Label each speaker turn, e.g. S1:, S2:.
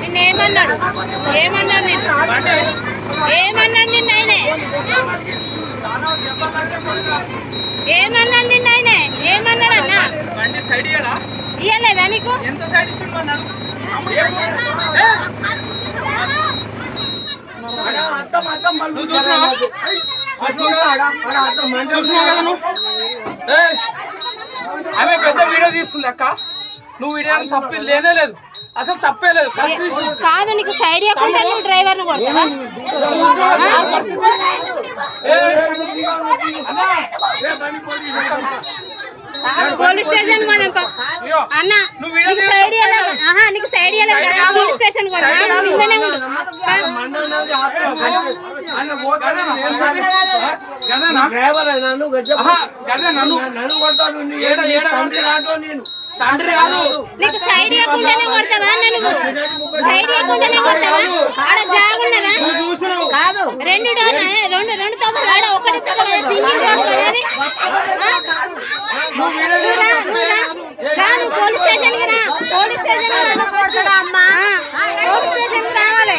S1: నిన్నేమన్నాడు ఏమన్నాడు నిన్న ఆయనే ఏమన్నాడు నిన్న ఆయనే ఏమన్నాడు అన్న ఇయ్యలేదా నీకు
S2: ఆమె పెద్ద వీడియో తీస్తుంది అక్క నువ్వు వీడియో తప్పేది లేనే లేదు అసలు తప్పే లేదు
S1: కాదు నీకు సైడ్ ఇవ్వకుండా నువ్వు డ్రైవర్ ను కొడతావా పోలీస్ స్టేషన్ అన్న నీకు సైడ్ ఇవ్వలేదు నీకు సైడ్ ఇవ్వలేదు కదా పోలీస్ స్టేషన్ ఇంట్లోనే ఉండు
S2: తండ్రి కాదు
S1: నీకు సైడ్ ఇవ్వకుండానే కొడతావా నువ్వు సైడ్ ఇవ్వకుండానే కొడతావా ఆడ జాగున్నదా కాదు రెండు తప్పులు ఆడ ఒకటి తప్పు కదా సింగిల్ రోడ్ కదా అది పోలీస్ స్టేషన్ కి రా పోలీస్ స్టేషన్ పోలీస్ స్టేషన్ కి రావాలి